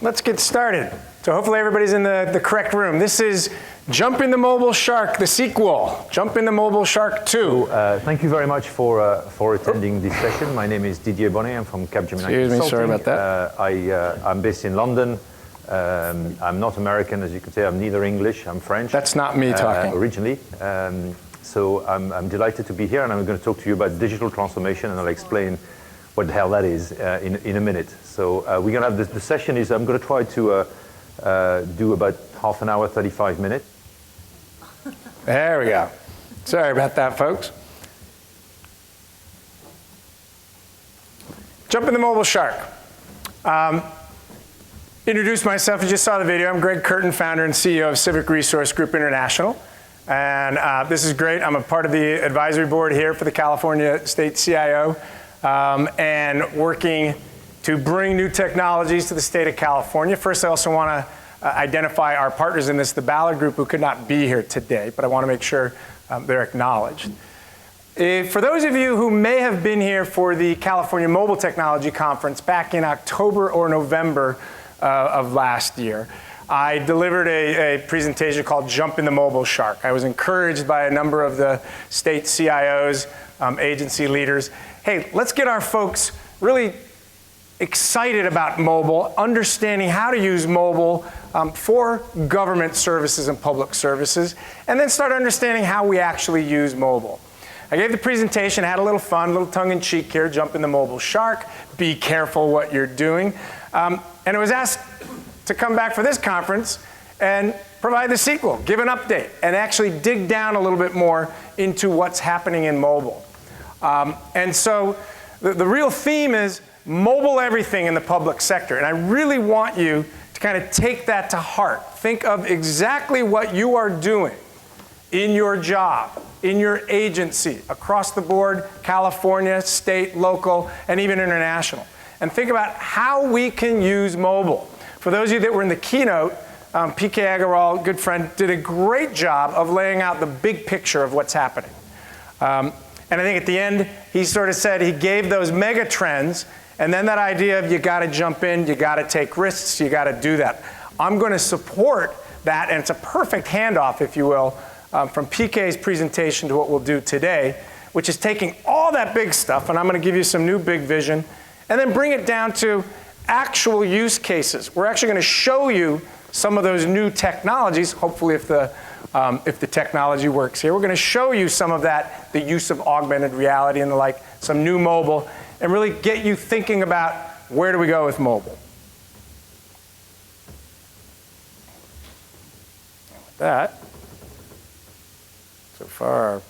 Let's get started. So hopefully everybody's in the correct room. This is Jumping the Mobile Shark, the sequel, Jumping the Mobile Shark 2. Thank you very much for attending this session. My name is Didier Bonnet. I'm from Capgemini Consulting. Excuse me, sorry about that. I'm based in London. I'm not American, as you can say. I'm neither English, I'm French. That's not me talking. Originally. So I'm delighted to be here, and I'm going to talk to you about digital transformation, and I'll explain what the hell that is in a minute. So we're going to have the session is, I'm going to try to do about half an hour, 35 minutes. There we go. Sorry about that, folks. Jumping the Mobile Shark. Introduce myself, you just saw the video. I'm Greg Curtin, founder and CEO of Civic Resource Group International. And this is great. I'm a part of the advisory board here for the California State CIO and working to bring new technologies to the state of California. First, I also want to identify our partners in this, the Ballard Group, who could not be here today, but I want to make sure they're acknowledged. For those of you who may have been here for the California Mobile Technology Conference back in October or November of last year, I delivered a presentation called Jumping the Mobile Shark. I was encouraged by a number of the state CIOs, agency leaders. Hey, let's get our folks really excited about mobile, understanding how to use mobile for government services and public services, and then start understanding how we actually use mobile. I gave the presentation, had a little fun, a little tongue-in-cheek here, Jumping the Mobile Shark, be careful what you're doing. And I was asked to come back for this conference and provide the sequel, give an update, and actually dig down a little bit more into what's happening in mobile. And so the real theme is mobile everything in the public sector. And I really want you to kind of take that to heart. Think of exactly what you are doing in your job, in your agency, across the board, California, state, local, and even international. And think about how we can use mobile. For those of you that were in the keynote, PK Agarwal, good friend, did a great job of laying out the big picture of what's happening. And I think at the end, he sort of said he gave those mega trends, and then that idea of you got to jump in, you got to take risks, you got to do that. I'm going to support that, and it's a perfect handoff, if you will, from PK's presentation to what we'll do today, which is taking all that big stuff, and I'm going to give you some new big vision, and then bring it down to actual use cases. We're actually going to show you some of those new technologies, hopefully if the technology works here. We're going to show you some of that, the use of augmented reality and the like, some new mobile, and really get you thinking about where do we go with mobile. With that, so far,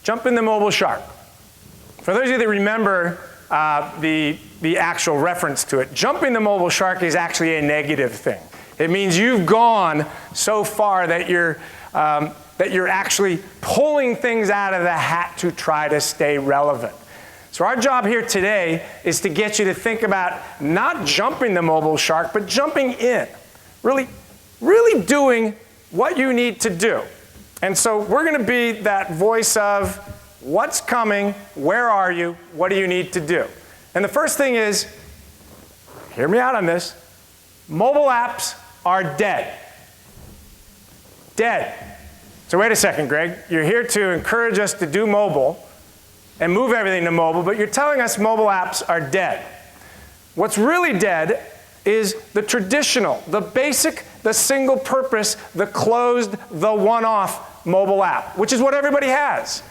Jumping the Mobile Shark. For those of you that remember the actual reference to it, jumping the mobile shark is actually a negative thing. It means you've gone so far that you're actually pulling things out of the hat to try to stay relevant. So our job here today is to get you to think about not jumping the mobile shark, but jumping in. Really doing what you need to do. And so we're going to be that voice of what's coming, where are you, what do you need to do? And the first thing is, hear me out on this, mobile apps are dead. Dead. So wait a second, Greg. You're here to encourage us to do mobile and move everything to mobile, but you're telling us mobile apps are dead. What's really dead is the traditional, the basic, the single purpose, the closed, the one-off mobile app, which is what everybody has.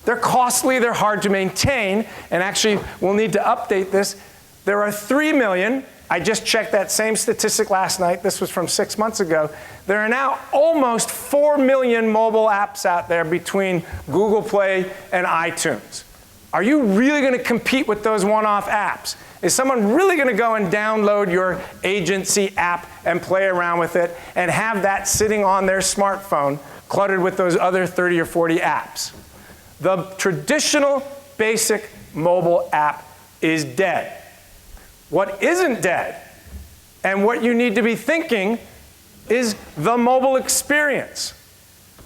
They're costly, they're hard to maintain, and actually we'll need to update this. There are 3 million, I just checked that same statistic last night, this was from 6 months ago. There are now almost 4 million mobile apps out there between Google Play and iTunes. Are you really going to compete with those one-off apps? Is someone really going to go and download your agency app and play around with it and have that sitting on their smartphone cluttered with those other 30 or 40 apps? The traditional basic mobile app is dead. What isn't dead, and what you need to be thinking, is the mobile experience.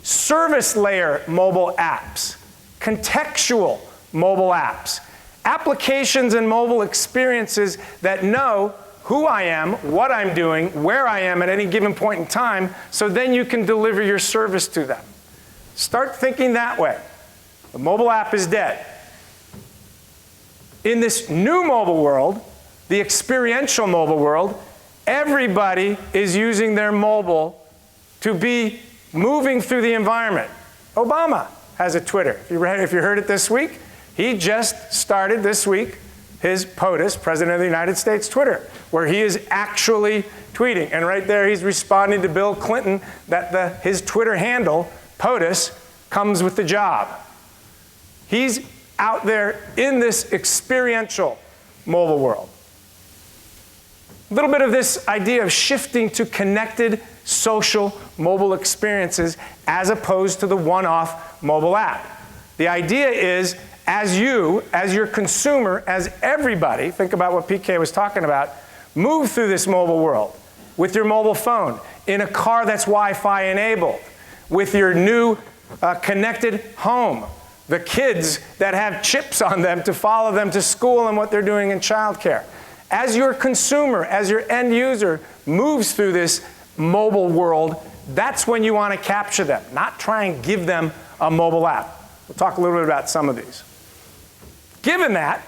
service layer mobile apps, contextual mobile apps, applications and mobile experiences that know who I am, what I'm doing, where I am at any given point in time, so then you can deliver your service to them. Start thinking that way. The mobile app is dead. In this new mobile world, the experiential mobile world, everybody is using their mobile to be moving through the environment. Obama has a Twitter. If you heard it this week, he just started this week his POTUS, President of the United States, Twitter, where he is actually tweeting. And right there, he's responding to Bill Clinton that his Twitter handle, POTUS, comes with the job. He's out there in this experiential mobile world. A little bit of this idea of shifting to connected social mobile experiences as opposed to the one-off mobile app. The idea is, as your consumer, as everybody, think about what PK was talking about, move through this mobile world with your mobile phone, in a car that's Wi-Fi enabled, with your new connected home, the kids that have chips on them to follow them to school and what they're doing in childcare. As your consumer, as your end user moves through this mobile world, that's when you want to capture them, not try and give them a mobile app. We'll talk a little bit about some of these. Given that,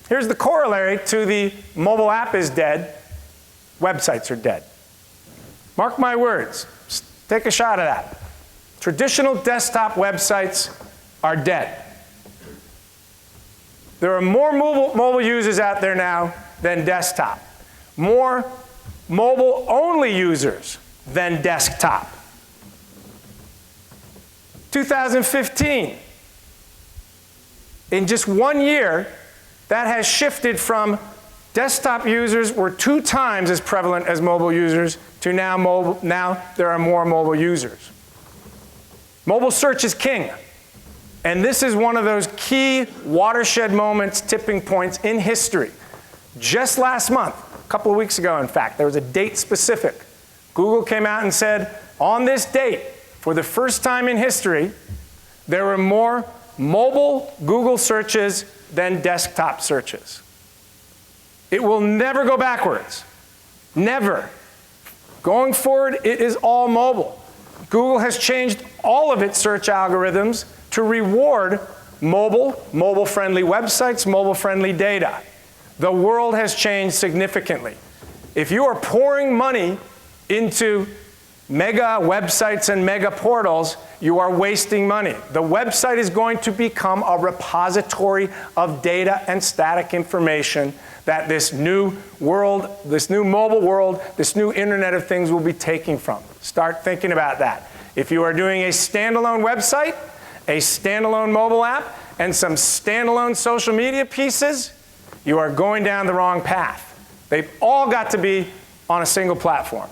here's the corollary to the mobile app is dead, websites are dead. Mark my words, take a shot at that. Traditional desktop websites are dead. There are more mobile users out there now than desktop. More mobile-only users than desktop. 2015, in just 1 year, that has shifted from desktop users were 2 times as prevalent as mobile users to now there are more mobile users. Mobile search is king. And this is one of those key watershed moments, tipping points in history. Just last month, a couple of weeks ago in fact, there was a date specific. Google came out and said, on this date, for the first time in history, there were more mobile Google searches than desktop searches. It will never go backwards. Never. Going forward, it is all mobile. Google has changed all of its search algorithms to reward mobile-friendly websites, mobile-friendly data. The world has changed significantly. If you are pouring money into mega websites and mega portals, you are wasting money. The website is going to become a repository of data and static information that this new world, this new mobile world, this new Internet of Things will be taking from. Start thinking about that. If you are doing a standalone website, a standalone mobile app, and some standalone social media pieces, you are going down the wrong path. They've all got to be on a single platform.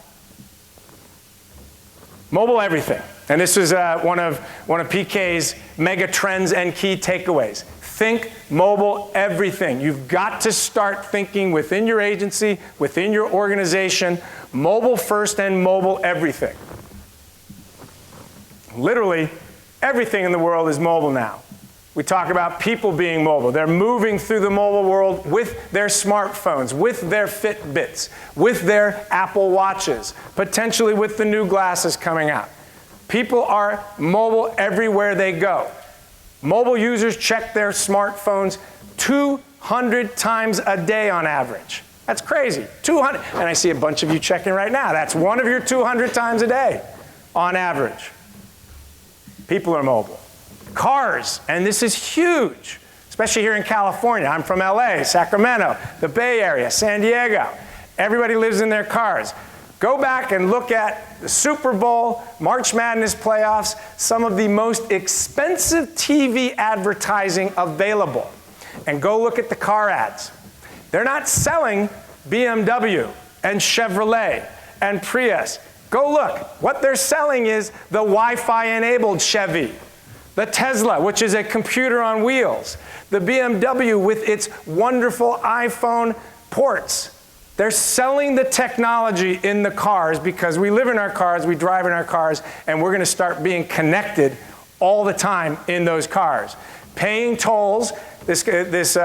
Mobile everything. And this is one of PK's mega trends and key takeaways. Think mobile everything. You've got to start thinking within your agency, within your organization, mobile first and mobile everything. Literally, everything in the world is mobile now. We talk about people being mobile. They're moving through the mobile world with their smartphones, with their Fitbits, with their Apple Watches, potentially with the new glasses coming out. People are mobile everywhere they go. Mobile users check their smartphones 200 times a day on average. That's crazy. 200. And I see a bunch of you checking right now. That's one of your 200 times a day on average. People are mobile. Cars, and this is huge, especially here in California. I'm from LA, Sacramento, the Bay Area, San Diego. Everybody lives in their cars. Go back and look at the Super Bowl, March Madness playoffs, some of the most expensive TV advertising available. And go look at the car ads. They're not selling BMW and Chevrolet and Prius. Go look. What they're selling is the Wi-Fi enabled Chevy, the Tesla, which is a computer on wheels, the BMW with its wonderful iPhone ports. They're selling the technology in the cars because we live in our cars, we drive in our cars, and we're going to start being connected all the time in those cars. Paying tolls, this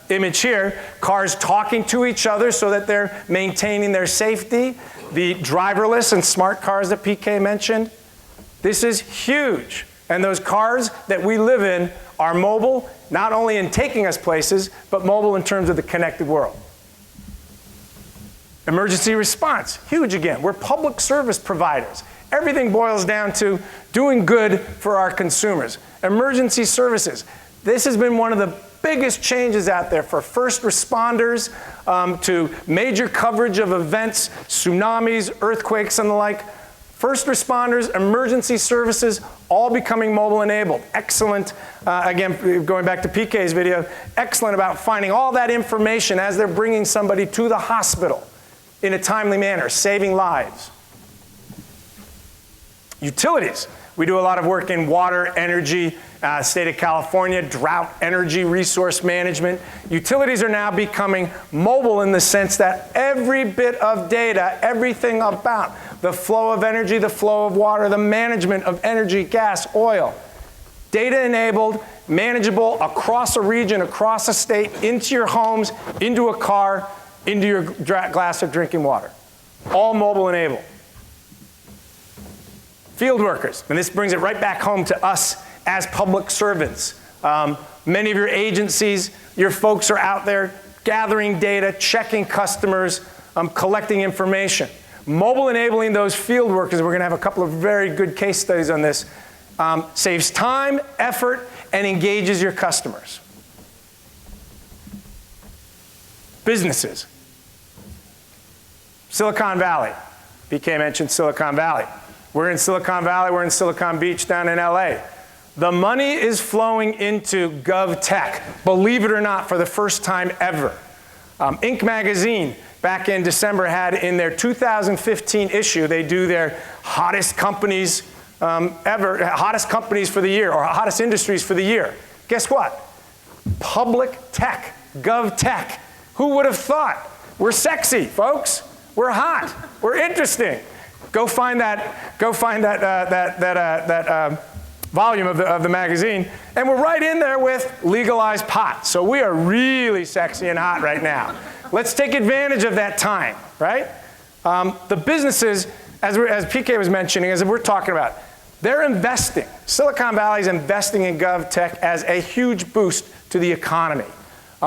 image here, cars talking to each other so that they're maintaining their safety. The driverless and smart cars that PK mentioned. This is huge. And those cars that we live in are mobile, not only in taking us places, but mobile in terms of the connected world. Emergency response, huge again. We're public service providers. Everything boils down to doing good for our consumers. Emergency services. This has been one of the biggest changes out there for first responders to major coverage of events, tsunamis, earthquakes, and the like. First responders, emergency services, all becoming mobile enabled. Excellent, again, going back to PK's video, excellent about finding all that information as they're bringing somebody to the hospital in a timely manner, saving lives. Utilities. We do a lot of work in water, energy, state of California, drought, energy, resource management. Utilities are now becoming mobile in the sense that every bit of data, everything about the flow of energy, the flow of water, the management of energy, gas, oil, data enabled, manageable across a region, across a state, into your homes, into a car, into your glass of drinking water. All mobile enabled. Field workers, and this brings it right back home to us as public servants. Many of your agencies, your folks are out there gathering data, checking customers, collecting information. Mobile enabling those field workers, we're going to have a couple of very good case studies on this, saves time, effort, and engages your customers. Businesses. Silicon Valley. BK mentioned Silicon Valley. We're in Silicon Valley, we're in Silicon Beach down in LA. The money is flowing into GovTech, believe it or not, for the first time ever. Inc. magazine back in December had in their 2015 issue, they do their hottest companies ever, hottest companies for the year, or hottest industries for the year. Guess what? Public tech, GovTech. Who would have thought? We're sexy, folks. We're hot. We're interesting. Go find that volume of the magazine, and we're right in there with legalized pot. So we are really sexy and hot right now. Let's take advantage of that time, right? The businesses, as PK was mentioning, as we're talking about, they're investing. Silicon Valley is investing in GovTech as a huge boost to the economy.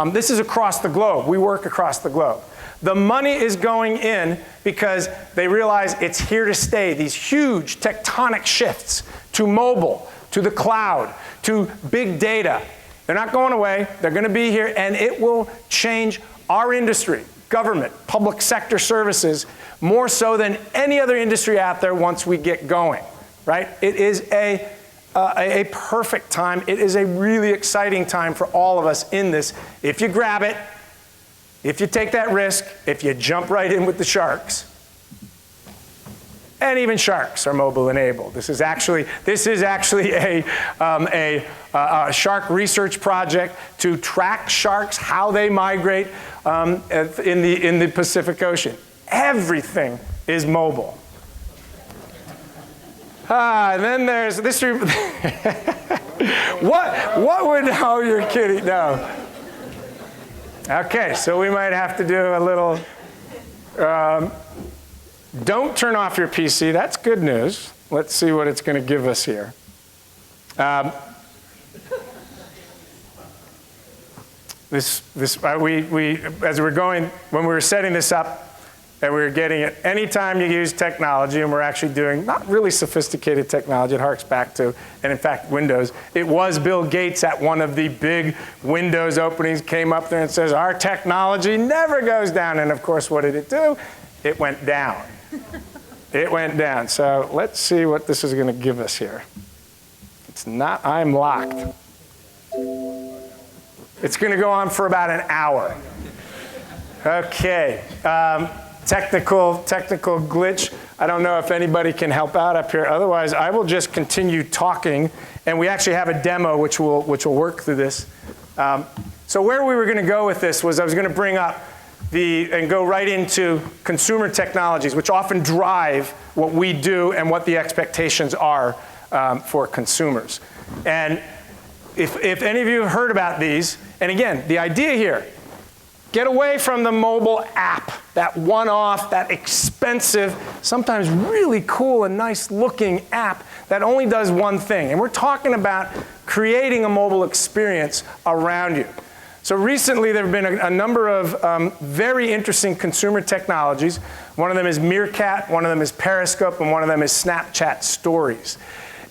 This is across the globe. We work across the globe. The money is going in because they realize it's here to stay. These huge tectonic shifts to mobile, to the cloud, to big data. They're not going away. They're going to be here, and it will change our industry, government, public sector services, more so than any other industry out there once we get going, right? It is a perfect time. It is a really exciting time for all of us in this. If you grab it, if you take that risk, if you jump right in with the sharks. And even sharks are mobile enabled. This is actually a shark research project to track sharks, how they migrate in the Pacific Ocean. Everything is mobile. And then there's this. What would? Oh, you're kidding. No. Okay, so we might have to do a little. Don't turn off your PC. That's good news. Let's see what it's going to give us here. As we're going, when we were setting this up, and we were getting it, anytime you use technology, and we're actually doing not really sophisticated technology, it harks back to, and in fact, Windows. It was Bill Gates at one of the big Windows openings, came up there and says, our technology never goes down. And of course, what did it do? It went down. It went down. So let's see what this is going to give us here. It's not, I'm locked. It's going to go on for about an hour. Okay. Technical glitch. I don't know if anybody can help out up here. Otherwise, I will just continue talking. And we actually have a demo which will work through this. So where we were going to go with this was I was going to bring up and go right into consumer technologies, which often drive what we do and what the expectations are for consumers. And if any of you have heard about these, and again, the idea here, get away from the mobile app, that one-off, that expensive, sometimes really cool and nice looking app that only does one thing. And we're talking about creating a mobile experience around you. So recently there have been a number of very interesting consumer technologies. One of them is Meerkat, one of them is Periscope, and one of them is Snapchat Stories.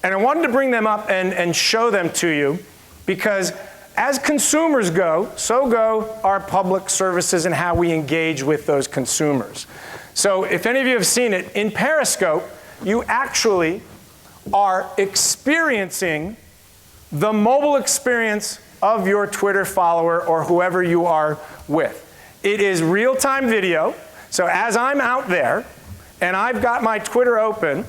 And I wanted to bring them up and show them to you because as consumers go, so go our public services and how we engage with those consumers. So if any of you have seen it, in Periscope, you actually are experiencing the mobile experience of your Twitter follower or whoever you are with. It is real-time video, so as I'm out there and I've got my Twitter open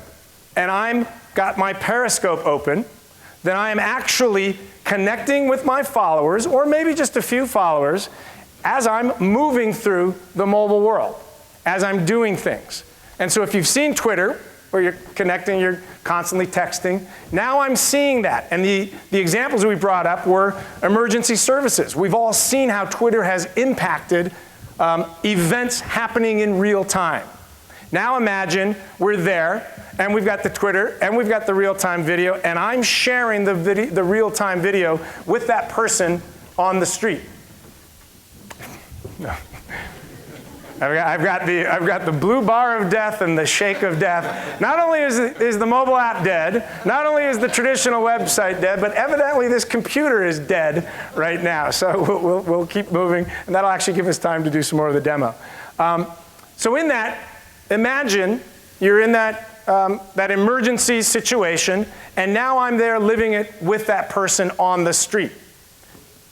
and I've got my Periscope open, then I am actually connecting with my followers, or maybe just a few followers, as I'm moving through the mobile world, as I'm doing things. And so if you've seen Twitter, where you're connecting, you're constantly texting, now I'm seeing that. And the examples we brought up were emergency services. We've all seen how Twitter has impacted events happening in real time. Now imagine we're there, and we've got the Twitter, and we've got the real-time video, and I'm sharing the real-time video with that person on the street. No. I've got the blue bar of death and the shake of death. Not only is the mobile app dead, not only is the traditional website dead, but evidently this computer is dead right now. So we'll keep moving, and that'll actually give us time to do some more of the demo. So in that, imagine you're in that emergency situation, and now I'm there living it with that person on the street.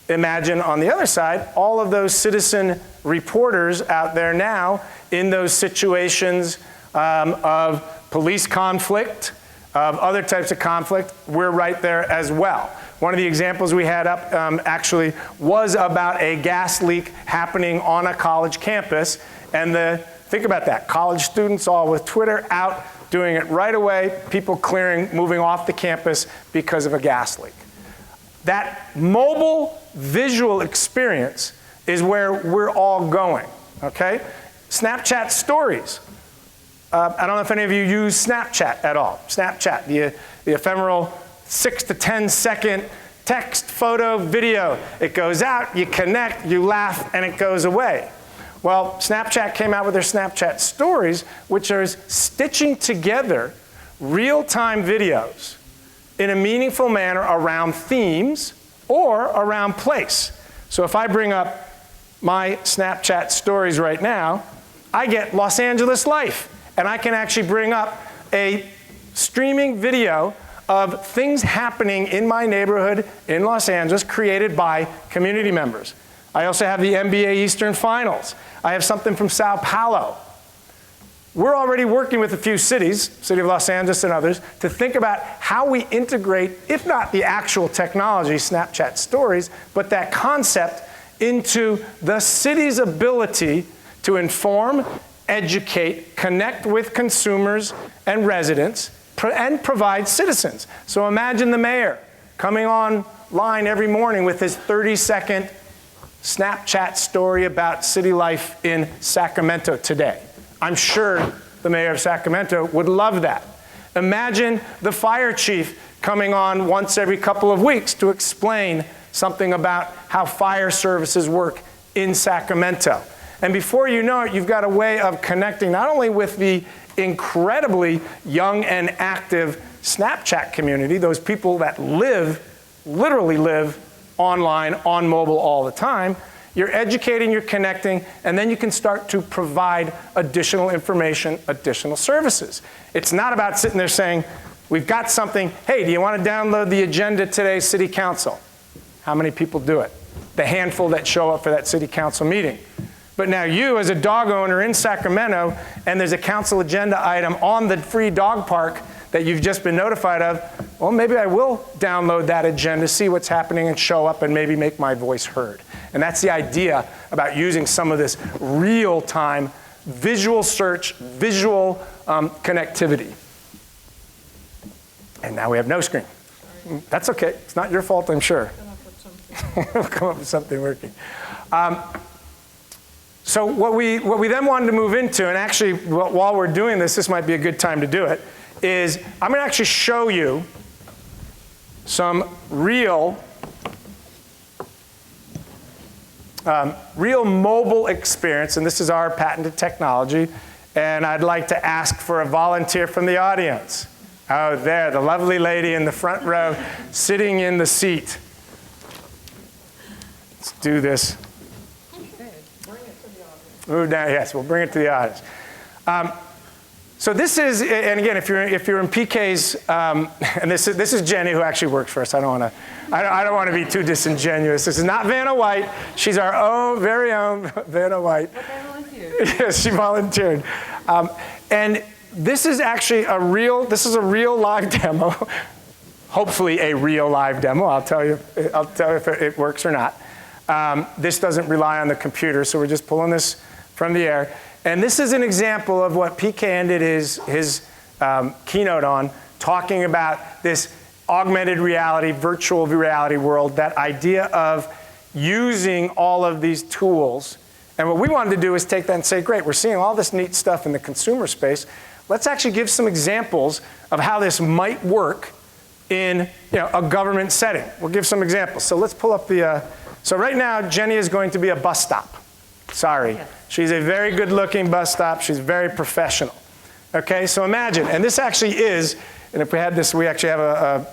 Imagine on the other side, all of those citizen reporters out there now in those situations of police conflict, of other types of conflict. We're right there as well. One of the examples we had up actually was about a gas leak happening on a college campus. And think about that, college students all with Twitter out doing it right away, people clearing, moving off the campus because of a gas leak. That mobile visual experience is where we're all going, okay? Snapchat Stories. I don't know if any of you use Snapchat at all. Snapchat, the ephemeral 6 to 10 second text, photo, video. It goes out, you connect, you laugh, and it goes away. Well, Snapchat came out with their Snapchat Stories, which are stitching together real-time videos in a meaningful manner around themes or around place. So if I bring up my Snapchat Stories right now, I get Los Angeles life. And I can actually bring up a streaming video of things happening in my neighborhood in Los Angeles created by community members. I also have the NBA Eastern Finals. I have something from Sao Paulo. We're already working with a few cities, City of Los Angeles and others, to think about how we integrate, if not the actual technology, Snapchat Stories, but that concept into the city's ability to inform, educate, connect with consumers and residents, and provide citizens. So imagine the mayor coming online every morning with his 30-second Snapchat story about city life in Sacramento today. I'm sure the mayor of Sacramento would love that. Imagine the fire chief coming on once every couple of weeks to explain something about how fire services work in Sacramento. And before you know it, you've got a way of connecting not only with the incredibly young and active Snapchat community, those people that literally live online, on mobile all the time. You're educating, you're connecting, and then you can start to provide additional information, additional services. It's not about sitting there saying, we've got something, hey, do you want to download the agenda today, City Council? How many people do it? The handful that show up for that City Council meeting. But now you, as a dog owner in Sacramento, and there's a council agenda item on the free dog park that you've just been notified of, well, maybe I will download that agenda, see what's happening, and show up and maybe make my voice heard. And that's the idea about using some of this real-time visual search, visual connectivity. And now we have no screen. That's okay. It's not your fault, I'm sure. We'll come up with something working. So what we then wanted to move into, and actually while we're doing this, this might be a good time to do it, is I'm going to actually show you some real mobile experience, and this is our patented technology, and I'd like to ask for a volunteer from the audience. Oh, there, the lovely lady in the front row sitting in the seat. Let's do this. Move down, yes, we'll bring it to the audience. So this is, and again, if you're in PK's, and this is Jenny who actually works for us. I don't want to be too disingenuous. This is not Vanna White. She's our own, very own Vanna White. But I volunteered. Yes, she volunteered. And this is actually a real live demo. Hopefully a real live demo. I'll tell you if it works or not. This doesn't rely on the computer, so we're just pulling this from the air. And this is an example of what PK ended his keynote on, talking about this augmented reality, virtual reality world, that idea of using all of these tools. And what we wanted to do is take that and say, great, we're seeing all this neat stuff in the consumer space. Let's actually give some examples of how this might work in a government setting. We'll give some examples. So let's pull up the, so right now, Jenny is going to be a bus stop. Sorry. Yes. She's a very good-looking bus stop. She's very professional. Okay, so imagine, and this actually is, and if we had this, we actually have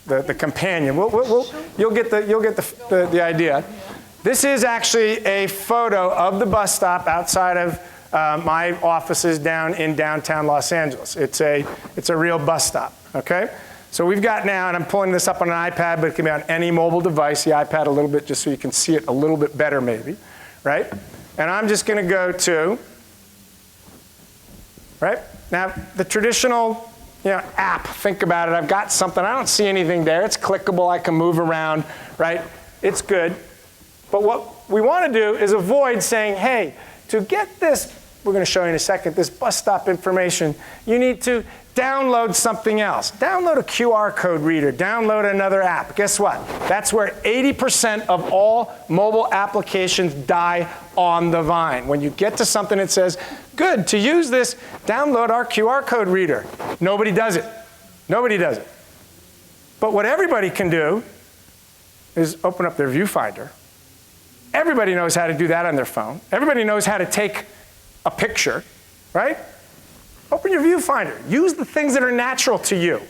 the companion. You'll get the idea. This is actually a photo of the bus stop outside of my offices down in downtown Los Angeles. It's a real bus stop. Okay. So we've got now, and I'm pulling this up on an iPad, but it can be on any mobile device. The iPad a little bit, just so you can see it a little bit better, maybe, right? And I'm just going to go to, right? Now, the traditional, app. Think about it. I've got something. I don't see anything there. It's clickable. I can move around, right? It's good. But what we want to do is avoid saying, hey, to get this, we're going to show you in a second, this bus stop information, you need to download something else. Download a QR code reader. Download another app. Guess what? That's where 80% of all mobile applications die on the vine. When you get to something that says, good, to use this, download our QR code reader. Nobody does it. Nobody does it. But what everybody can do is open up their viewfinder. Everybody knows how to do that on their phone. Everybody knows how to take a picture, right? Open your viewfinder. Use the things that are natural to you.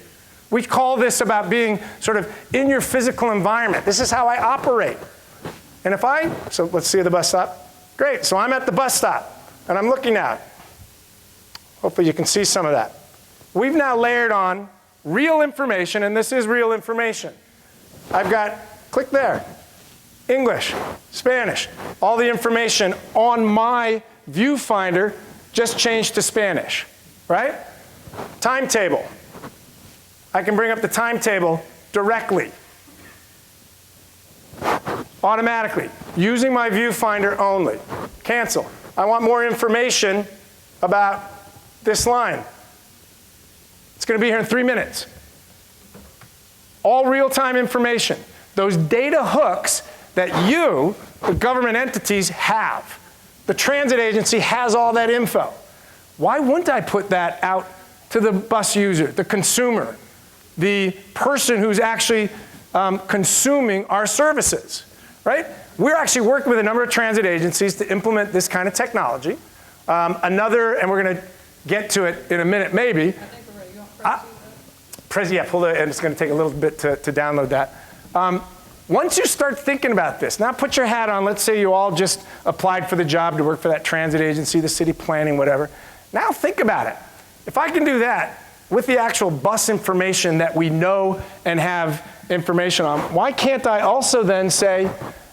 We call this about being sort of in your physical environment. This is how I operate. And so let's see the bus stop. Great, so I'm at the bus stop, and I'm looking out. Hopefully you can see some of that. We've now layered on real information, and this is real information. I've got, click there, English, Spanish. All the information on my viewfinder just changed to Spanish. Right? Timetable. I can bring up the timetable directly, automatically, using my viewfinder only. Cancel. I want more information about this line. It's going to be here in 3 minutes. All real-time information. Those data hooks that you, the government entities, have. The transit agency has all that info. Why wouldn't I put that out to the bus user, the consumer, the person who's actually consuming our services, right? We're actually working with a number of transit agencies to implement this kind of technology. And we're going to get to it in a minute, maybe. I think we're ready. You want press? Yeah, pull it, and it's going to take a little bit to download that. Once you start thinking about this, now put your hat on. Let's say you all just applied for the job to work for that transit agency, the city planning, whatever. Now think about it. If I can do that with the actual bus information that we know and have information on, why can't I also then say,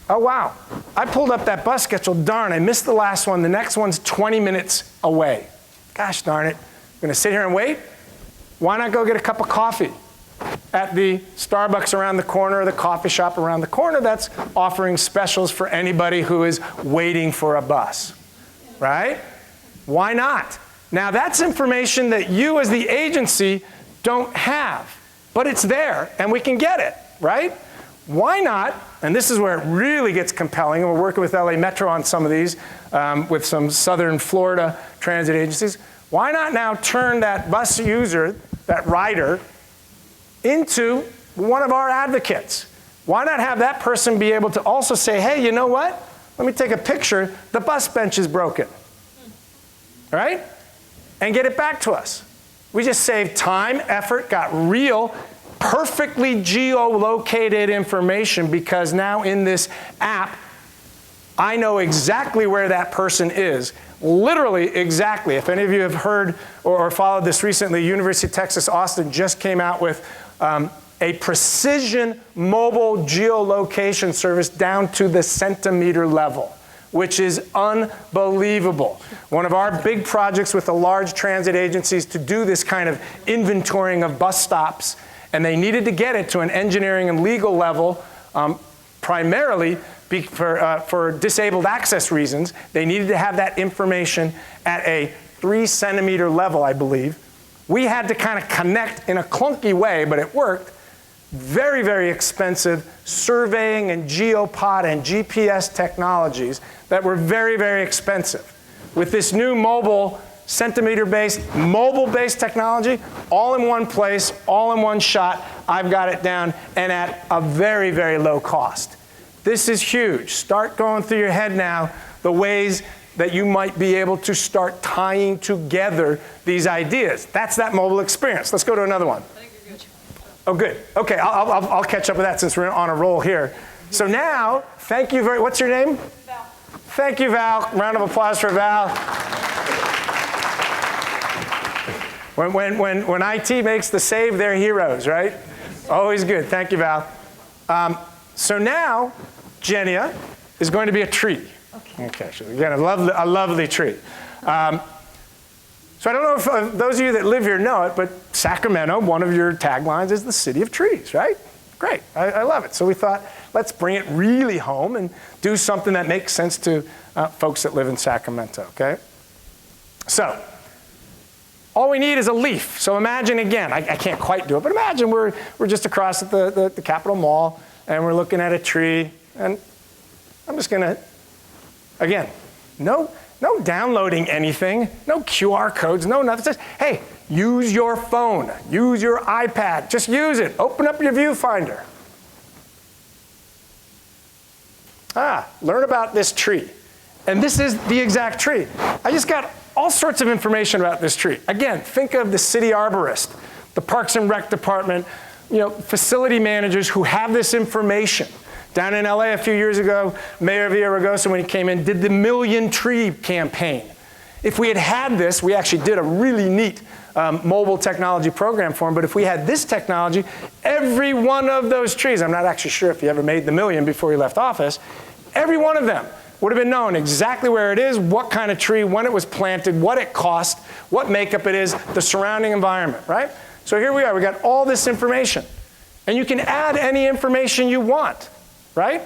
oh wow, I pulled up that bus schedule, darn, I missed the last one, the next one's 20 minutes away. Gosh darn it, I'm gonna sit here and wait? Why not go get a cup of coffee at the Starbucks around the corner or the coffee shop around the corner that's offering specials for anybody who is waiting for a bus, right? Why not? Now that's information that you as the agency don't have, but it's there and we can get it, right? Why not, and this is where it really gets compelling, and we're working with LA Metro on some of these, with some Southern Florida transit agencies, why not now turn that bus user, that rider, into one of our advocates? Why not have that person be able to also say, hey, you know what? Let me take a picture, the bus bench is broken, right? And get it back to us. We just saved time, effort, got real, perfectly geolocated information, because now in this app, I know exactly where that person is. Literally exactly. If any of you have heard or followed this recently, University of Texas Austin just came out with a precision mobile geolocation service down to the centimeter level, which is unbelievable. One of our big projects with the large transit agencies to do this kind of inventorying of bus stops, and they needed to get it to an engineering and legal level, primarily for disabled access reasons. They needed to have that information at a 3-centimeter level, I believe. We had to kind of connect in a clunky way, but it worked. Very, very expensive surveying and geopod and GPS technologies that were very, very expensive. With this new mobile, centimeter-based, mobile-based technology, all in one place, all in one shot, I've got it down, and at a very, very low cost. This is huge. Start going through your head now the ways that you might be able to start tying together these ideas. That's that mobile experience. Let's go to another one. Oh, good. Okay, I'll catch up with that since we're on a roll here. So now, thank you very, what's your name? Val. Thank you, Val. Round of applause for Val. When IT makes the save, they're heroes, right? Always good. Thank you, Val. So now, Genia is going to be a tree. Okay, so again, a lovely tree. So I don't know if those of you that live here know it, but Sacramento, one of your taglines is the city of trees, right? Great, I love it. So we thought, let's bring it really home and do something that makes sense to folks that live in Sacramento, okay? So, all we need is a leaf. So imagine again, I can't quite do it, but imagine we're just across at the Capitol Mall and we're looking at a tree, and I'm just gonna, again, no downloading anything, no QR codes, no nothing. Just, hey, use your phone, use your iPad, just use it. Open up your viewfinder. Learn about this tree. And this is the exact tree. I just got all sorts of information about this tree. Again, think of the city arborist, the Parks and Rec department, facility managers who have this information. Down in LA a few years ago, Mayor Villaraigosa, when he came in, did the Million Tree campaign. If we had had this, we actually did a really neat mobile technology program for him, but if we had this technology, every one of those trees, I'm not actually sure if he ever made the million before he left office, every one of them would have been known exactly where it is, what kind of tree, when it was planted, what it cost, what makeup it is, the surrounding environment, right? So here we are, we got all this information. And you can add any information you want, right?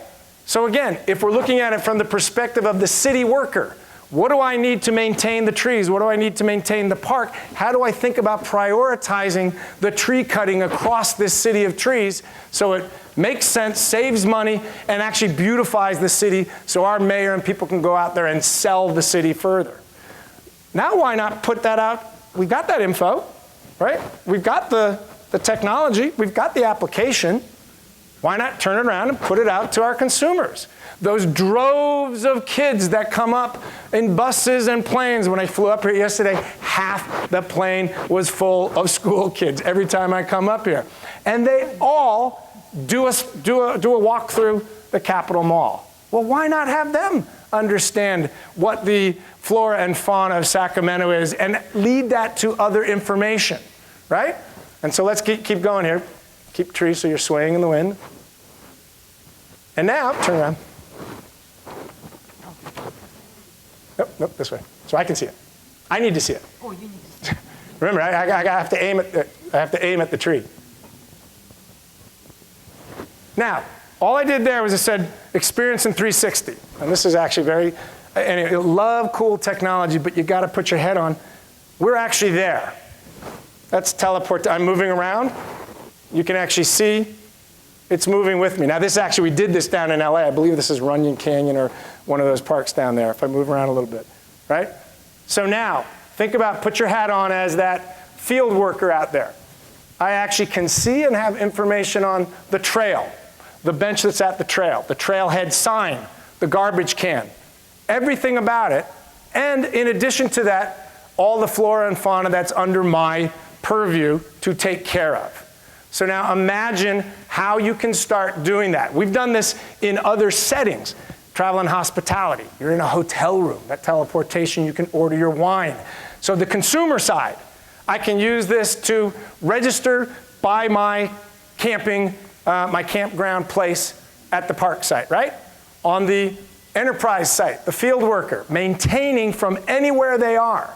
So again, if we're looking at it from the perspective of the city worker, what do I need to maintain the trees? What do I need to maintain the park? How do I think about prioritizing the tree cutting across this city of trees so it makes sense, saves money, and actually beautifies the city so our mayor and people can go out there and sell the city further? Now why not put that out? We've got that info, right? We've got the technology, we've got the application. Why not turn it around and put it out to our consumers? Those droves of kids that come up in buses and planes. When I flew up here yesterday, half the plane was full of school kids every time I come up here. And they all do a walk through the Capitol Mall. Well, why not have them understand what the flora and fauna of Sacramento is and lead that to other information, right? And so let's keep going here. Keep trees so you're swaying in the wind. And now, turn around. Nope, this way. So I can see it. I need to see it. Oh, you need to see it. Remember, I have to aim at the tree. Now, all I did there was I said experience in 360. And this is actually very, and I love cool technology, but you got to put your head on. We're actually there. That's teleport. I'm moving around. You can actually see it's moving with me. Now this actually, we did this down in LA. I believe this is Runyon Canyon or one of those parks down there, if I move around a little bit, right? So now, think about, put your hat on as that field worker out there. I actually can see and have information on the trail, the bench that's at the trailhead sign, the garbage can, everything about it. And in addition to that, all the flora and fauna that's under my purview to take care of. So now imagine how you can start doing that. We've done this in other settings. Travel and hospitality. You're in a hotel room. That teleportation, you can order your wine. So the consumer side, I can use this to register by my camping, my campground place at the park site, right? On the enterprise site, the field worker, maintaining from anywhere they are,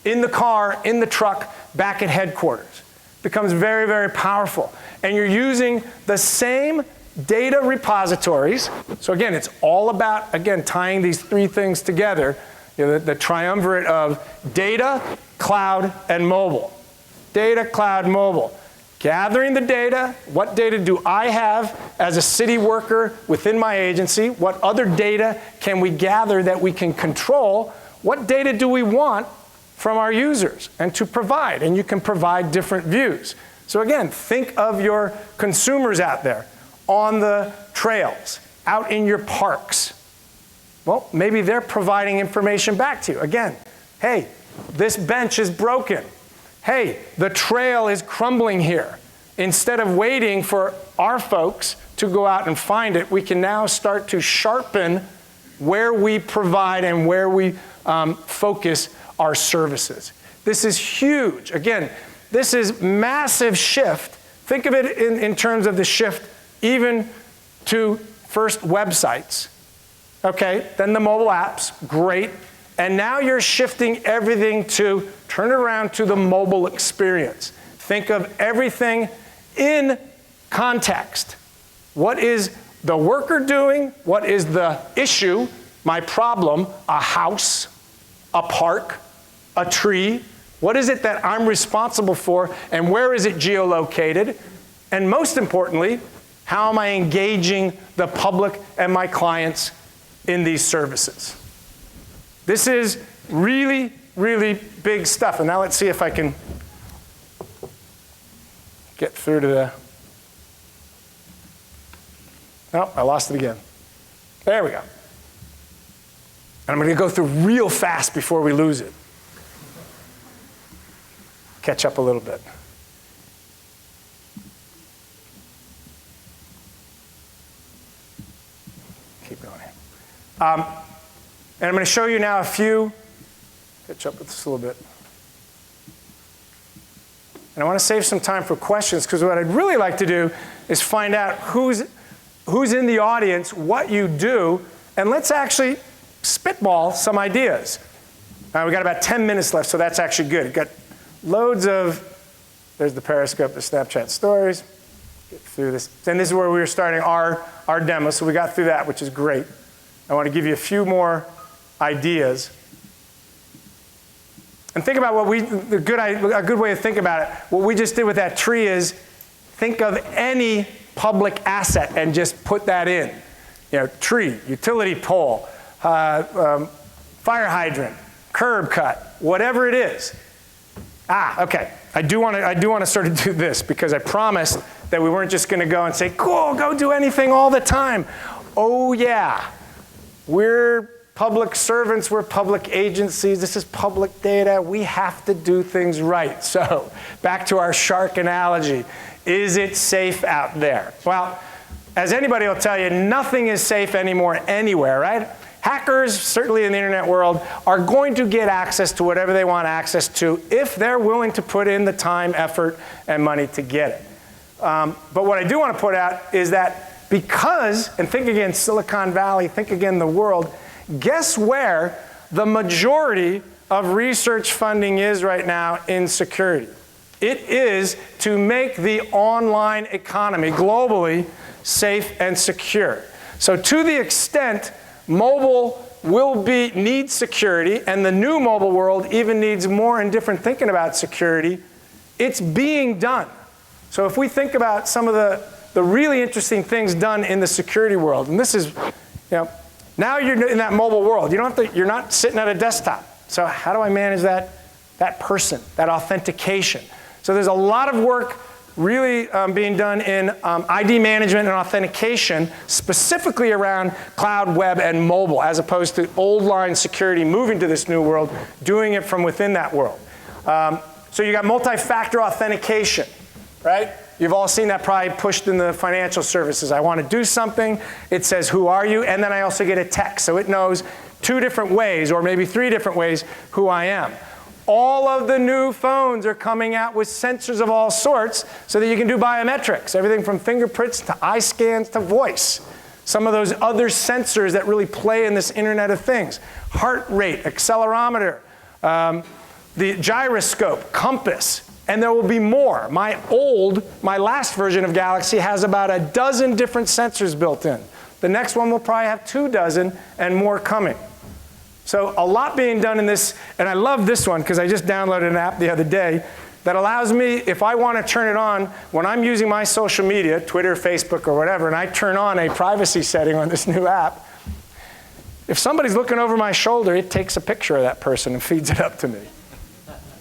in the car, in the truck, back at headquarters. Becomes very, very powerful. And you're using the same data repositories. So again, it's all about, again, tying these three things together, you know, the triumvirate of data, cloud, and mobile. Data, cloud, mobile. Gathering the data, what data do I have as a city worker within my agency? What other data can we gather that we can control? What data do we want from our users and to provide? And you can provide different views. So again, think of your consumers out there on the trails, out in your parks. Well, maybe they're providing information back to you. Again, hey, this bench is broken. Hey, the trail is crumbling here. Instead of waiting for our folks to go out and find it, we can now start to sharpen where we provide and where we focus our services. This is huge. Again, this is massive shift. Think of it in terms of the shift even to first websites, okay? Then the mobile apps, great. And now you're shifting everything to turn it around to the mobile experience. Think of everything in context. What is the worker doing? What is the issue, my problem, a house, a park, a tree? What is it that I'm responsible for, and where is it geolocated? And most importantly, how am I engaging the public and my clients in these services? This is really, really big stuff. And now let's see if I can get through to the, oh, I lost it again. There we go. And I'm going to go through real fast before we lose it. Catch up a little bit. Keep going here. And I'm going to show you now a few, catch up with this a little bit. And I want to save some time for questions, because what I'd really like to do is find out who's in the audience, what you do, and let's actually spitball some ideas. We got about 10 minutes left, so that's actually good. We've got loads of, there's the Periscope, the Snapchat stories. Get through this. And this is where we were starting our demo, so we got through that, which is great. I want to give you a few more ideas. And think about what a good way to think about it. What we just did with that tree is think of any public asset and just put that in. You know, tree, utility pole, fire hydrant, curb cut, whatever it is. Okay. I do want to sort of do this, because I promised that we weren't just going to go and say, cool, go do anything all the time. Oh yeah, we're public servants, we're public agencies, this is public data, we have to do things right. So back to our shark analogy. Is it safe out there? Well, as anybody will tell you, nothing is safe anymore anywhere, right? Hackers, certainly in the internet world, are going to get access to whatever they want access to if they're willing to put in the time, effort, and money to get it. But what I do want to put out is that because, and think again Silicon Valley, think again the world, guess where the majority of research funding is right now in security? It is to make the online economy globally safe, and secure. So to the extent mobile needs security, and the new mobile world even needs more and different thinking about security, it's being done. So if we think about some of the really interesting things done in the security world, and this is, now you're in that mobile world. You're not sitting at a desktop. So how do I manage that person, that authentication? So there's a lot of work really being done in ID management and authentication, specifically around cloud, web, and mobile, as opposed to old line security moving to this new world, doing it from within that world. So you got multi-factor authentication, right? You've all seen that probably pushed in the financial services. I want to do something, it says, who are you? And then I also get a text. So it knows 2 different ways, or maybe 3 different ways, who I am. All of the new phones are coming out with sensors of all sorts so that you can do biometrics, everything from fingerprints to eye scans to voice. Some of those other sensors that really play in this Internet of Things. Heart rate, accelerometer, the gyroscope, compass, and there will be more. My last version of Galaxy has about a dozen different sensors built in. The next one will probably have 2 dozen and more coming. So a lot being done in this, and I love this one because I just downloaded an app the other day that allows me, if I want to turn it on, when I'm using my social media, Twitter, Facebook, or whatever, and I turn on a privacy setting on this new app, if somebody's looking over my shoulder, it takes a picture of that person and feeds it up to me.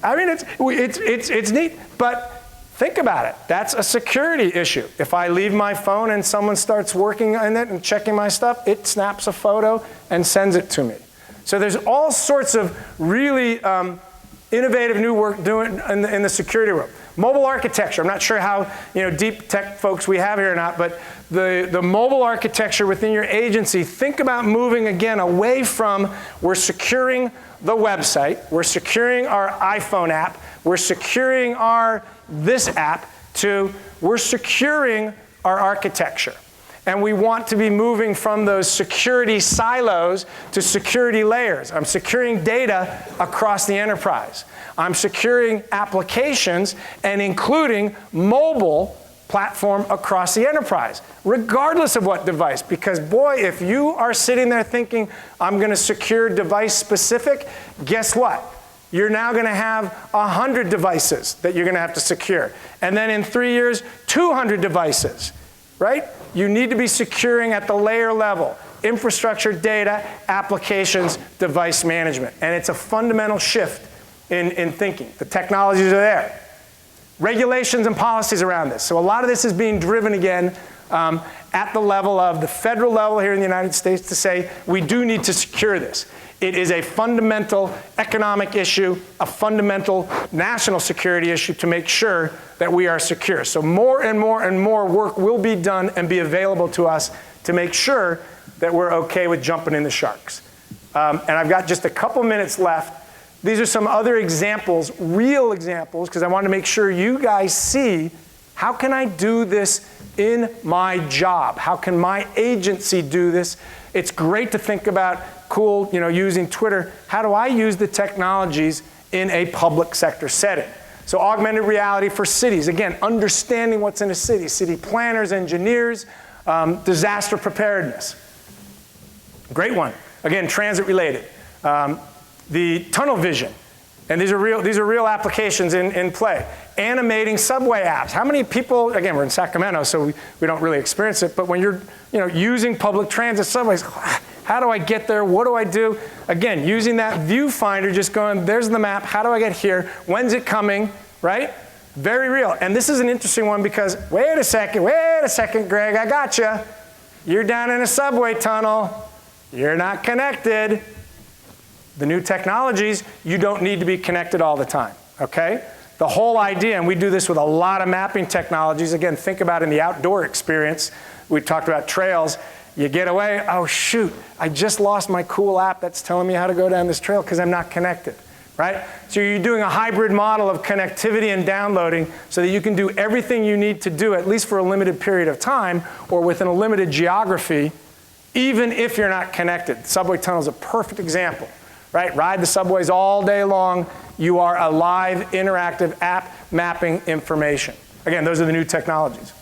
I mean, it's neat, but think about it. That's a security issue. If I leave my phone and someone starts working on it and checking my stuff, it snaps a photo and sends it to me. So there's all sorts of really innovative new work doing in the security world. Mobile architecture, I'm not sure how deep tech folks we have here or not, but the mobile architecture within your agency, think about moving again away from we're securing the website, we're securing our iPhone app, we're securing this app, to we're securing our architecture. And we want to be moving from those security silos to security layers. I'm securing data across the enterprise. I'm securing applications and including mobile platform across the enterprise, regardless of what device. Because boy, if you are sitting there thinking, I'm going to secure device specific, guess what? You're now going to have 100 devices that you're going to have to secure. And then in 3 years, 200 devices, right? You need to be securing at the layer level, infrastructure, data, applications, device management. And it's a fundamental shift in thinking. The technologies are there. Regulations and policies around this. So a lot of this is being driven again at the level of the federal level here in the United States to say we do need to secure this. It is a fundamental economic issue, a fundamental national security issue to make sure that we are secure. So more and more and more work will be done and be available to us to make sure that we're okay with jumping in the sharks. And I've got just a couple minutes left. These are some other examples, real examples, because I want to make sure you guys see how can I do this in my job? How can my agency do this? It's great to think about cool, using Twitter. How do I use the technologies in a public sector setting? So augmented reality for cities. Again, understanding what's in a city. City planners, engineers, disaster preparedness. Great one. Again, transit related. The tunnel vision. And these are real applications in play. Animating subway apps. How many people, again, we're in Sacramento, so we don't really experience it, but when you're using public transit subways, how do I get there? What do I do? Again, using that viewfinder, just going, there's the map. How do I get here? When's it coming? Right? Very real. And this is an interesting one because, wait a second, Greg, I got you. You're down in a subway tunnel. You're not connected. The new technologies, you don't need to be connected all the time, okay? The whole idea, and we do this with a lot of mapping technologies. Again, think about in the outdoor experience. We talked about trails. You get away, oh shoot, I just lost my cool app that's telling me how to go down this trail because I'm not connected, right? So you're doing a hybrid model of connectivity and downloading so that you can do everything you need to do, at least for a limited period of time or within a limited geography, even if you're not connected. Subway tunnel is a perfect example, right? Ride the subways all day long. You are a live, interactive app mapping information. Again, those are the new technologies.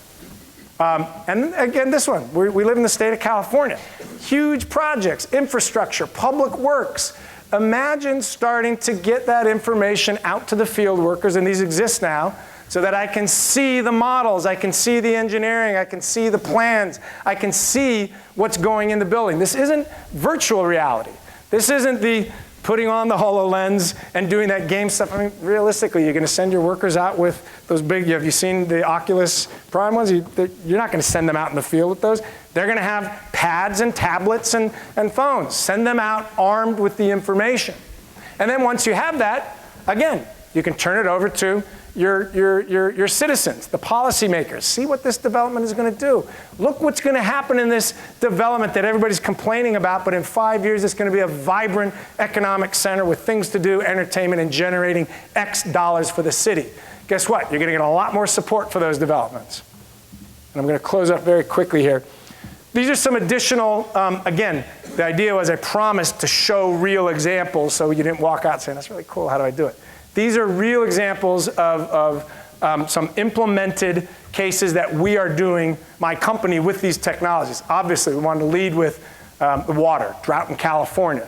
And again, this one, we live in the state of California. Huge projects, infrastructure, public works. Imagine starting to get that information out to the field workers, and these exist now, so that I can see the models, I can see the engineering, I can see the plans, I can see what's going in the building. This isn't virtual reality. This isn't the putting on the HoloLens and doing that game stuff. I mean, realistically, you're going to send your workers out with those big, have you seen the Oculus Prime ones? You're not going to send them out in the field with those. They're going to have pads and tablets and phones. Send them out armed with the information. And then once you have that, again, you can turn it over to your citizens, the policymakers. See what this development is going to do. Look what's going to happen in this development that everybody's complaining about, but in 5 years it's going to be a vibrant economic center with things to do, entertainment, and generating X dollars for the city. Guess what? You're going to get a lot more support for those developments. And I'm going to close up very quickly here. These are some additional, again, the idea was I promised to show real examples so you didn't walk out saying, that's really cool, how do I do it? These are real examples of some implemented cases that we are doing, my company, with these technologies. Obviously, we wanted to lead with the water, drought in California.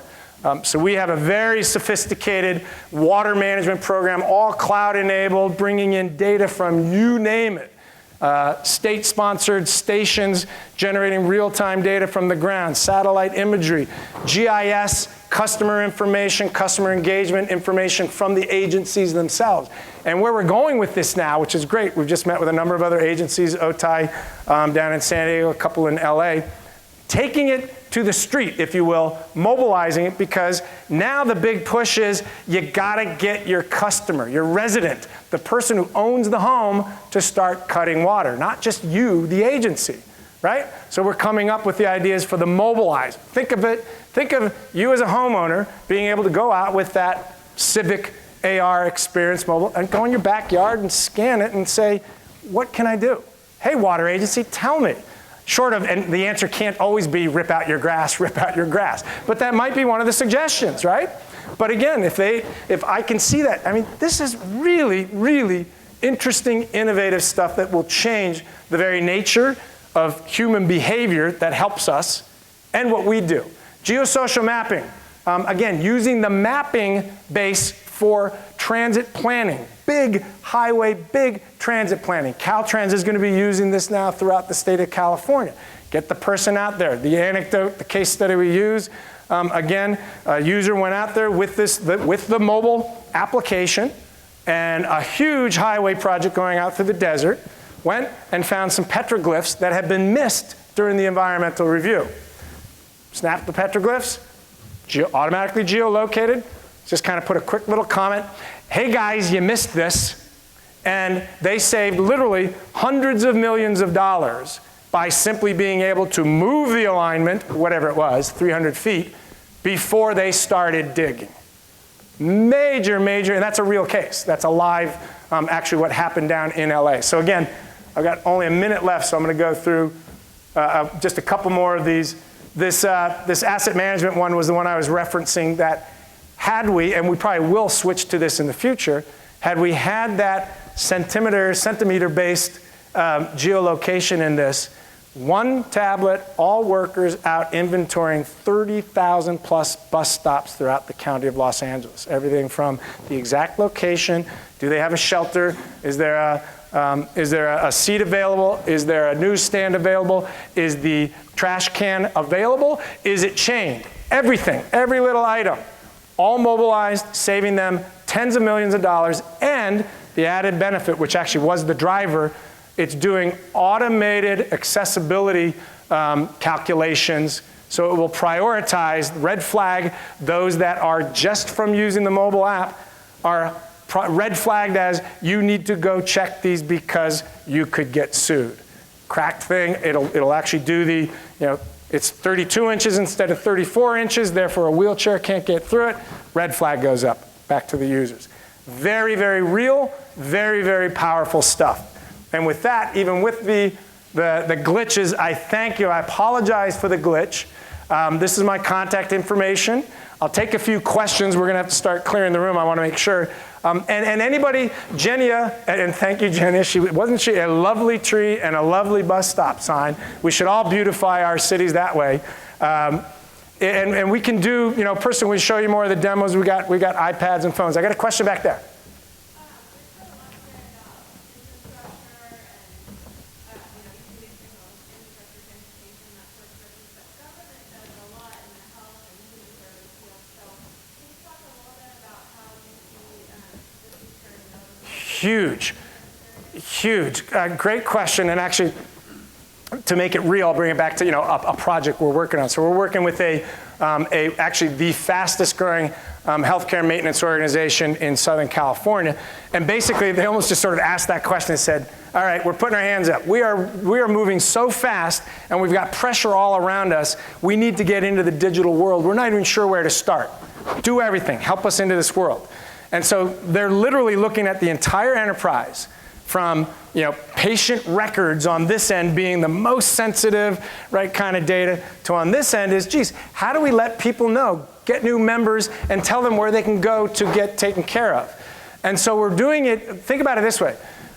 So we have a very sophisticated water management program, all cloud-enabled, bringing in data from you name it. State-sponsored stations generating real-time data from the ground, satellite imagery, GIS, customer information, customer engagement information from the agencies themselves. And where we're going with this now, which is great, we've just met with a number of other agencies, OTAI down in San Diego, a couple in LA, taking it to the street, if you will, mobilizing it, because now the big push is you gotta get your customer, your resident, the person who owns the home, to start cutting water, not just you, the agency, right? So we're coming up with the ideas for the mobilize. Think of you as a homeowner being able to go out with that Civic AR experience mobile and go in your backyard and scan it and say, what can I do? Hey, water agency, tell me. Short of, and the answer can't always be rip out your grass, rip out your grass. But that might be one of the suggestions, right? But again, if I can see that, I mean, this is really, really interesting, innovative stuff that will change the very nature of human behavior that helps us and what we do. GeoSocial mapping, again, using the mapping base for transit planning. Big highway, big transit planning. Caltrans is going to be using this now throughout the state of California. Get the person out there. The anecdote, the case study we use, again, a user went out there with the mobile application and a huge highway project going out through the desert, went and found some petroglyphs that had been missed during the environmental review. Snapped the petroglyphs, automatically geolocated, just kind of put a quick little comment. Hey guys, you missed this. And they saved literally hundreds of millions of dollars by simply being able to move the alignment, whatever it was, 300 feet, before they started digging. Major, and that's a real case. That's a live, actually what happened down in LA. So again, I've got only a minute left, so I'm going to go through just a couple more of these. This asset management one was the one I was referencing that had we, and we probably will switch to this in the future, had we had that centimeter-based geolocation in this, one tablet, all workers out inventorying 30,000 plus bus stops throughout the county of Los Angeles. Everything from the exact location, do they have a shelter, is there a seat available, is there a newsstand available, is the trash can available, is it chained? Everything, every little item. All mobilized, saving them tens of millions of dollars, and the added benefit, which actually was the driver, it's doing automated accessibility calculations, so it will prioritize, red flag those that are just from using the mobile app, are red flagged as you need to go check these because you could get sued. Cracked thing, it'll actually do the, it's 32 inches instead of 34 inches, therefore a wheelchair can't get through it. Red flag goes up, back to the users. Very, very real, very, very powerful stuff. And with that, even with the glitches, I thank you. I apologize for the glitch. This is my contact information. I'll take a few questions. We're going to have to start clearing the room. I want to make sure And anybody, Jenia, and thank you, Jenia, wasn't she a lovely tree and a lovely bus stop sign? We should all beautify our cities that way. And we can do, person, we show you more of the demos. We got iPads and phones. I got a question back there. Huge. Great question. And actually, to make it real, I'll bring it back to a project we're working on. So we're working with actually the fastest growing healthcare maintenance organization in Southern California. And basically, they almost just sort of asked that question and said, all right, we're putting our hands up. We are moving so fast, and we've got pressure all around us. We need to get into the digital world. We're not even sure where to start. Do everything. Help us into this world. And so they're literally looking at the entire enterprise from patient records on this end being the most sensitive, right, kind of data, to on this end is, geez, how do we let people know, get new members, and tell them where they can go to get taken care of? And so we're doing it, think about it this way.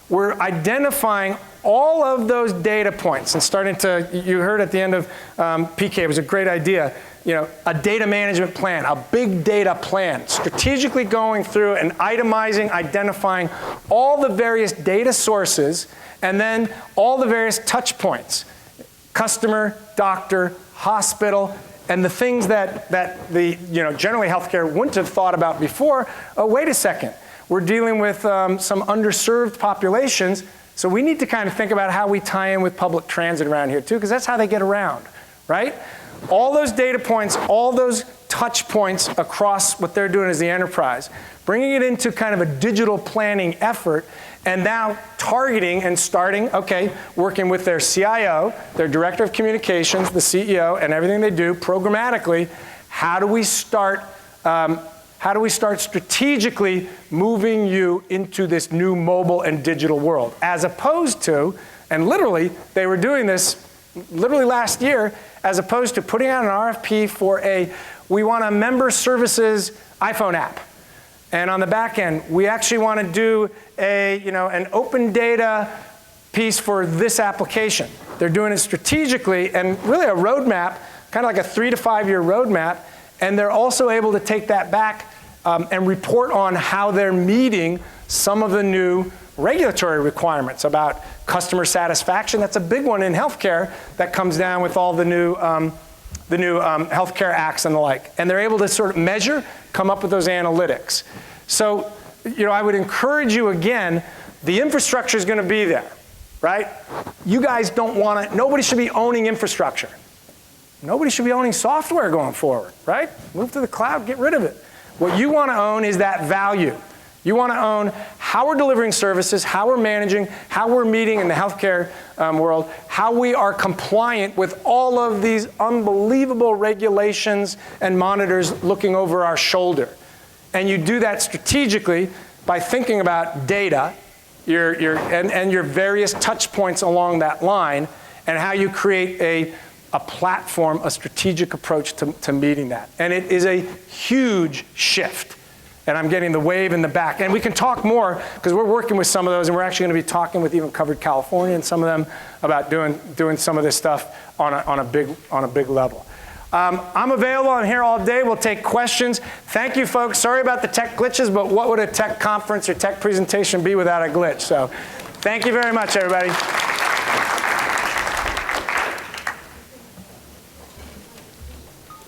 We're identifying all of those data points and starting to, you heard at the end of PK, it was a great idea, a data management plan, a big data plan, strategically going through and itemizing, identifying all the various data sources, and then all the various touch points, customer, doctor, hospital, and the things that the generally healthcare wouldn't have thought about before. Oh, wait a second, we're dealing with some underserved populations, so we need to kind of think about how we tie in with public transit around here too, because that's how they get around, right? All those data points, all those touch points across what they're doing as the enterprise, bringing it into kind of a digital planning effort, and now targeting and starting, working with their CIO, their director of communications, the CEO, and everything they do programmatically. How do we start strategically moving you into this new mobile and digital world, as opposed to, and literally, they were doing this literally last year, as opposed to putting out an RFP for we want a member services iPhone app. And on the back end, we actually want to do an open data piece for this application. They're doing it strategically and really a roadmap, kind of like a 3 to 5 year roadmap. And they're also able to take that back and report on how they're meeting some of the new regulatory requirements about customer satisfaction. That's a big one in healthcare that comes down with all the new healthcare acts and the like. And they're able to sort of measure, come up with those analytics. So, I would encourage you again, the infrastructure is going to be there, right? You guys don't want to, nobody should be owning infrastructure. Nobody should be owning software going forward, right? Move to the cloud, get rid of it. What you want to own is that value. You want to own how we're delivering services, how we're managing, how we're meeting in the healthcare world, how we are compliant with all of these unbelievable regulations and monitors looking over our shoulder. And you do that strategically by thinking about data and your various touch points along that line, and how you create a platform, a strategic approach to meeting that. And it is a huge shift. And I'm getting the wave in the back. And we can talk more, because we're working with some of those, and we're actually going to be talking with even Covered California and some of them about doing some of this stuff on a big level. I'm available. I'm here all day. We'll take questions. Thank you, folks. Sorry about the tech glitches, but what would a tech conference or tech presentation be without a glitch? So thank you very much, everybody.